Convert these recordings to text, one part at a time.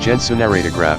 Gensou Narratograph,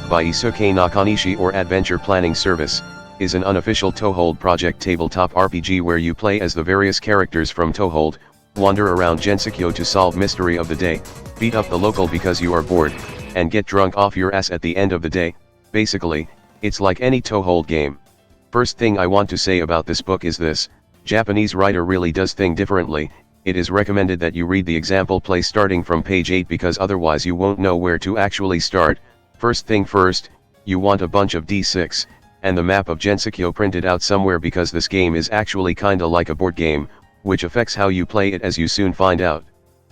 by Isuke Nakanishi or Adventure Planning Service, is an unofficial Touhou Project tabletop RPG where you play as the various characters from Touhou, wander around Gensokyo to solve mystery of the day, beat up the local because you are bored, and get drunk off your ass at the end of the day. Basically, it's like any Touhou game. First thing I want to say about this book is this: Japanese writer really does thing differently. It is recommended that you read the example play starting from page 8 because otherwise you won't know where to actually start. First thing first, you want a bunch of D6, and the map of Gensokyo printed out somewhere because this game is actually kinda like a board game, which affects how you play it as you soon find out.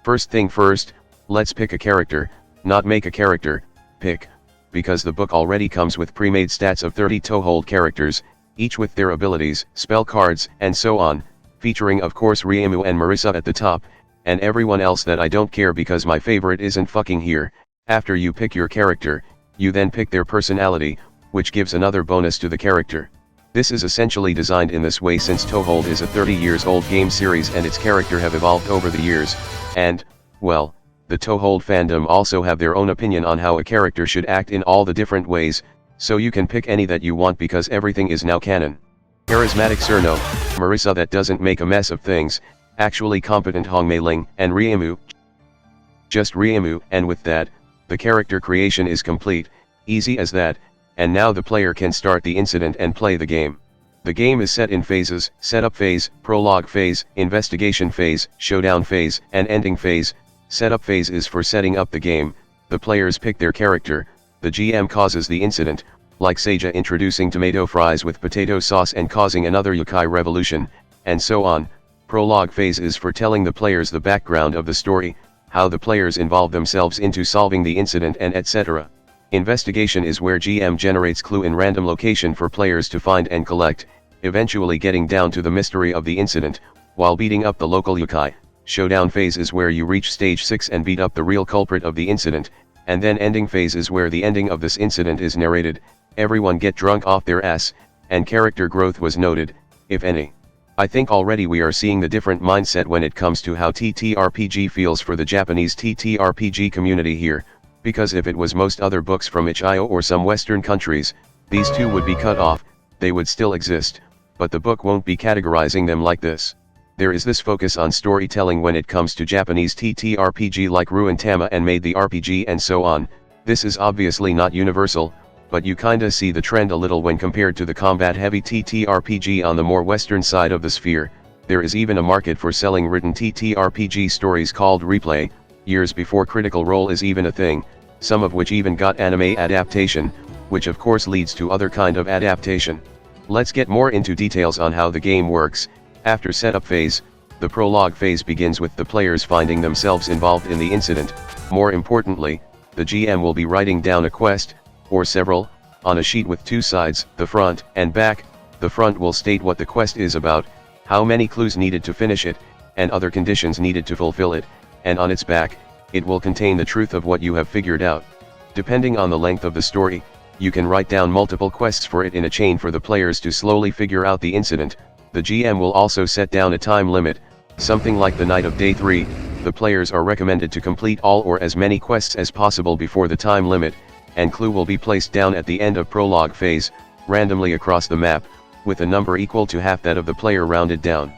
First thing first, let's pick a character, not make a character, pick, because the book already comes with pre-made stats of 30 Touhou characters, each with their abilities, spell cards, and so on, featuring of course Ryemu and Marisa at the top, and everyone else that I don't care because my favorite isn't fucking here. After you pick your character, you then pick their personality, which gives another bonus to the character. This is essentially designed in this way since Touhou is a 30 years old game series and its character have evolved over the years, and, well, the Touhou fandom also have their own opinion on how a character should act in all the different ways, so you can pick any that you want because everything is now canon. Charismatic Cerno, Marisa that doesn't make a mess of things, actually competent Hongmeiling, and Ryemu. Just Ryemu, and with that, the character creation is complete, easy as that, and now the player can start the incident and play the game. The game is set in phases: setup phase, prologue phase, investigation phase, showdown phase, and ending phase. Setup phase is for setting up the game, the players pick their character, the GM causes the incident, like Seija introducing tomato fries with potato sauce and causing another yokai revolution, and so on. Prologue phase is for telling the players the background of the story, how the players involve themselves into solving the incident and etc. Investigation is where GM generates clue in random location for players to find and collect, eventually getting down to the mystery of the incident, while beating up the local yokai. Showdown phase is where you reach stage 6 and beat up the real culprit of the incident, and then ending phase is where the ending of this incident is narrated, everyone get drunk off their ass, and character growth was noted, if any. I think already we are seeing the different mindset when it comes to how ttrpg feels for the Japanese ttrpg community here, because if it was most other books from itch.io or some western countries, these two would be cut off, they would still exist, but the book won't be categorizing them like this. There is this focus on storytelling when it comes to Japanese ttrpg like Ruin Tama and Made the RPG and so on. This is obviously not universal, but you kinda see the trend a little when compared to the combat-heavy ttrpg on the more western side of the sphere. There is even a market for selling written ttrpg stories called replay, years before Critical Role is even a thing, some of which even got anime adaptation, which of course leads to other kind of adaptation. Let's get more into details on how the game works. After setup phase, the prologue phase begins with the players finding themselves involved in the incident. More importantly, the GM will be writing down a quest, or several, on a sheet with two sides, the front and back. The front will state what the quest is about, how many clues needed to finish it, and other conditions needed to fulfill it, and on its back, it will contain the truth of what you have figured out. Depending on the length of the story, you can write down multiple quests for it in a chain for the players to slowly figure out the incident. The GM will also set down a time limit, something like the night of day 3, the players are recommended to complete all or as many quests as possible before the time limit, and clue will be placed down at the end of prologue phase, randomly across the map, with a number equal to half that of the player rounded down.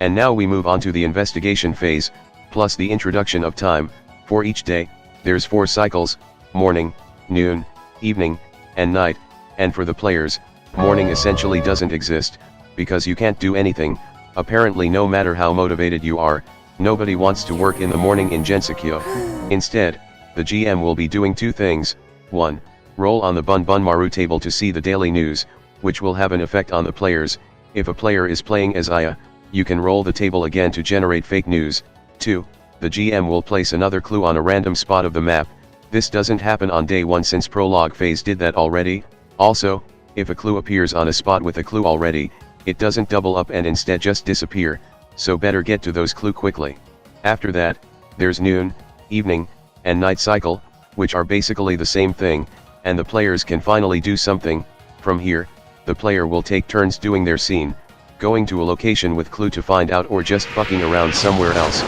And now we move on to the investigation phase, plus the introduction of time. For each day, there's 4 cycles: morning, noon, evening, and night, and for the players, morning essentially doesn't exist, because you can't do anything, apparently no matter how motivated you are, nobody wants to work in the morning in Gensokyo. Instead, the GM will be doing 2 things: 1. Roll on the Bun Bun Maru table to see the daily news, which will have an effect on the players. If a player is playing as Aya, you can roll the table again to generate fake news. 2. The GM will place another clue on a random spot of the map. This doesn't happen on day 1 since prologue phase did that already. Also, if a clue appears on a spot with a clue already, it doesn't double up and instead just disappear, so better get to those clue quickly. After that, there's noon, evening, and night cycle, which are basically the same thing, and the players can finally do something. From here, the player will take turns doing their scene, going to a location with clue to find out or just fucking around somewhere else.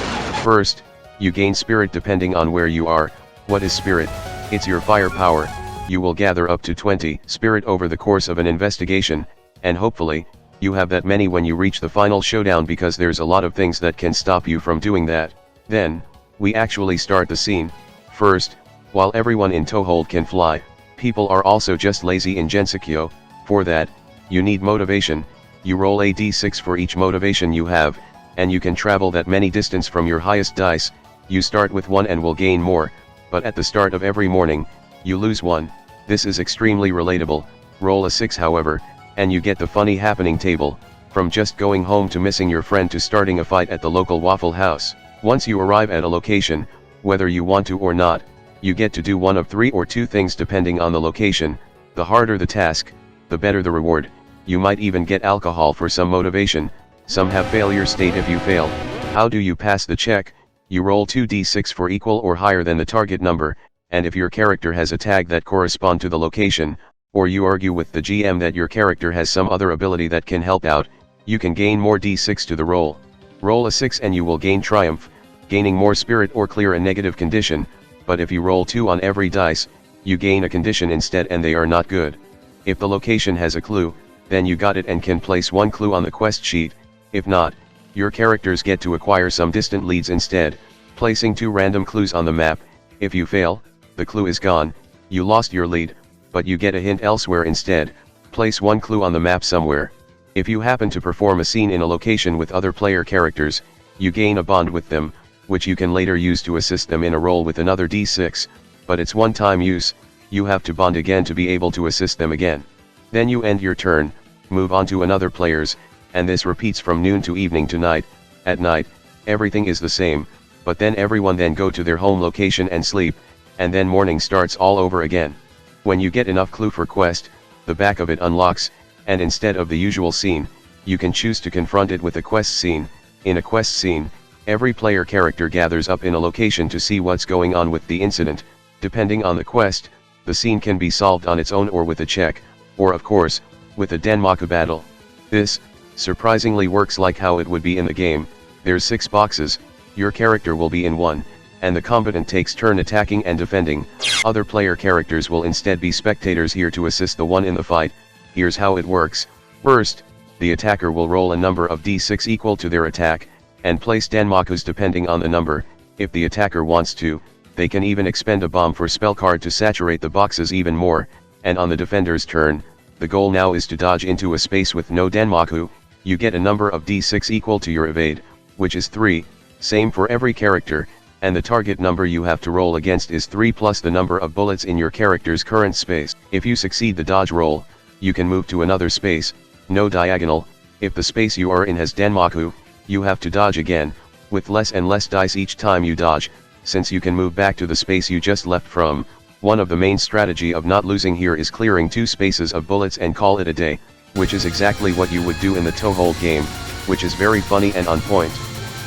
First, you gain spirit depending on where you are. What is spirit? It's your firepower. You will gather up to 20 spirit over the course of an investigation, and hopefully, you have that many when you reach the final showdown, because there's a lot of things that can stop you from doing that. Then, we actually start the scene. First, while everyone in Touhou can fly, people are also just lazy in Gensokyo. For that, you need motivation. You roll a d6 for each motivation you have, and you can travel that many distance from your highest dice. You start with 1 and will gain more, but at the start of every morning, you lose 1. This is extremely relatable. Roll a 6 however, and you get the funny happening table, from just going home to missing your friend to starting a fight at the local Waffle House. Once you arrive at a location, whether you want to or not, you get to do one of 3 or 2 things depending on the location. The harder the task, the better the reward. You might even get alcohol for some motivation. Some have failure state if you fail. How do you pass the check? You roll 2d6 for equal or higher than the target number, and if your character has a tag that correspond to the location, or you argue with the GM that your character has some other ability that can help out, you can gain more d6 to the roll. Roll a 6 and you will gain triumph, gaining more spirit or clear a negative condition, but if you roll 2 on every dice, you gain a condition instead and they are not good. If the location has a clue, then you got it and can place 1 clue on the quest sheet. If not, your characters get to acquire some distant leads instead, placing 2 random clues on the map. If you fail, the clue is gone, you lost your lead, but you get a hint elsewhere instead. Place 1 clue on the map somewhere. If you happen to perform a scene in a location with other player characters, you gain a bond with them, which you can later use to assist them in a roll with another d6, but it's one-time use. You have to bond again to be able to assist them again. Then you end your turn, move on to another players, and this repeats from noon to evening to night. At night, everything is the same, but then everyone then go to their home location and sleep, and then morning starts all over again. When you get enough clue for quest, the back of it unlocks, and instead of the usual scene, you can choose to confront it with a quest scene. In a quest scene, every player character gathers up in a location to see what's going on with the incident. Depending on the quest, the scene can be solved on its own or with a check, or of course, with a Danmaku battle. This, surprisingly works like how it would be in the game. There's 6 boxes, your character will be in one, and the combatant takes turn attacking and defending. Other player characters will instead be spectators here to assist the one in the fight. Here's how it works. First, the attacker will roll a number of d6 equal to their attack, and place Danmakus depending on the number. If the attacker wants to, they can even expend a bomb for spell card to saturate the boxes even more, and on the defender's turn, the goal now is to dodge into a space with no Danmaku. You get a number of d6 equal to your evade, which is 3, same for every character, and the target number you have to roll against is 3 plus the number of bullets in your character's current space. If you succeed the dodge roll, you can move to another space, no diagonal. If the space you are in has Danmaku, you have to dodge again, with less and less dice each time you dodge, since you can move back to the space you just left from. One of the main strategy of not losing here is clearing 2 spaces of bullets and call it a day, which is exactly what you would do in the Touhou game, which is very funny and on point.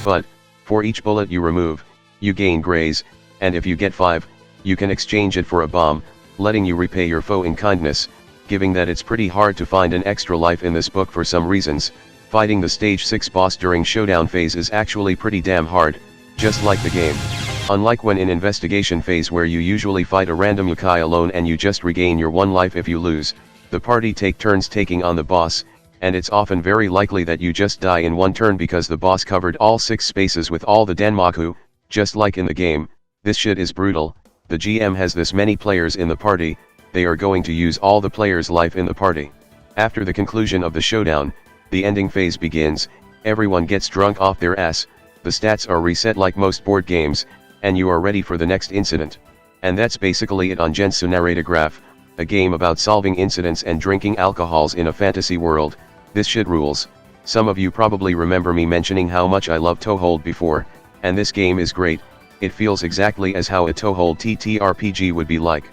But, for each bullet you remove, you gain graze, and if you get 5, you can exchange it for a bomb, letting you repay your foe in kindness. Given that it's pretty hard to find an extra life in this book for some reasons, fighting the stage 6 boss during showdown phase is actually pretty damn hard, just like the game. Unlike when in investigation phase where you usually fight a random yokai alone and you just regain your 1 life if you lose, the party take turns taking on the boss, and it's often very likely that you just die in 1 turn because the boss covered all 6 spaces with all the Danmaku. Just like in the game, this shit is brutal. The GM has this many players in the party, they are going to use all the players' life in the party. After the conclusion of the showdown, the ending phase begins. Everyone gets drunk off their ass, the stats are reset like most board games, and you are ready for the next incident. And that's basically it on Gensou Narratograph, a game about solving incidents and drinking alcohols in a fantasy world. This shit rules. Some of you probably remember me mentioning how much I love Touhou before, and this game is great. It feels exactly as how a Touhou ttrpg would be like.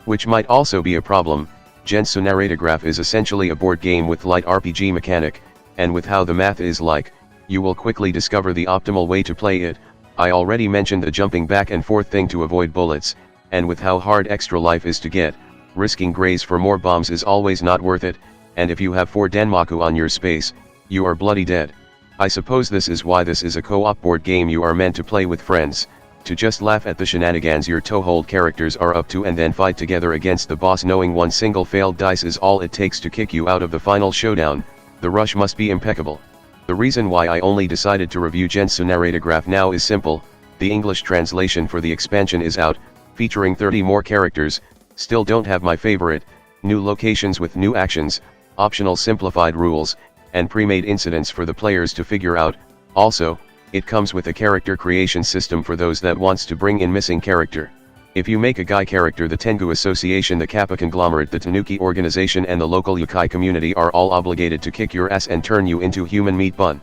Which might also be a problem. Gensou Narratograph is essentially a board game with light RPG mechanic, and with how the math is like, you will quickly discover the optimal way to play it. I already mentioned the jumping back and forth thing to avoid bullets, and with how hard extra life is to get, risking graze for more bombs is always not worth it, and if you have 4 Danmaku on your space, you are bloody dead. I suppose this is why this is a co-op board game you are meant to play with friends. to just laugh at the shenanigans your Touhou characters are up to and then fight together against the boss, knowing one single failed dice is all it takes to kick you out of the final showdown. The rush must be impeccable. The reason why I only decided to review Gensou Narratograph now is simple: the English translation for the expansion is out, featuring 30 more characters. Still don't have my favorite, new locations with new actions, optional simplified rules, and pre-made incidents for the players to figure out. Also, it comes with a character creation system for those that wants to bring in missing character. If you make a guy character, the Tengu Association, the Kappa Conglomerate, the Tanuki Organization and the local yokai community are all obligated to kick your ass and turn you into human meat bun.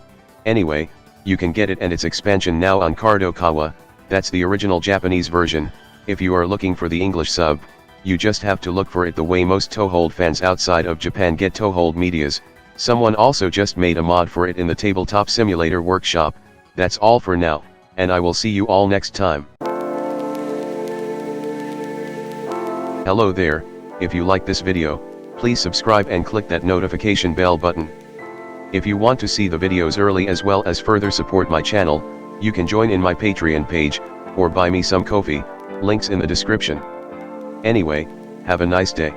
Anyway, you can get it and its expansion now on Kadokawa. That's the original Japanese version. If you are looking for the English sub, you just have to look for it the way most Touhou fans outside of Japan get Touhou medias. Someone also just made a mod for it in the Tabletop Simulator workshop. That's all for now, and I will see you all next time. Hello there, if you like this video, please subscribe and click that notification bell button. If you want to see the videos early as well as further support my channel, you can join in my Patreon page, or buy me some coffee, links in the description. Anyway, have a nice day.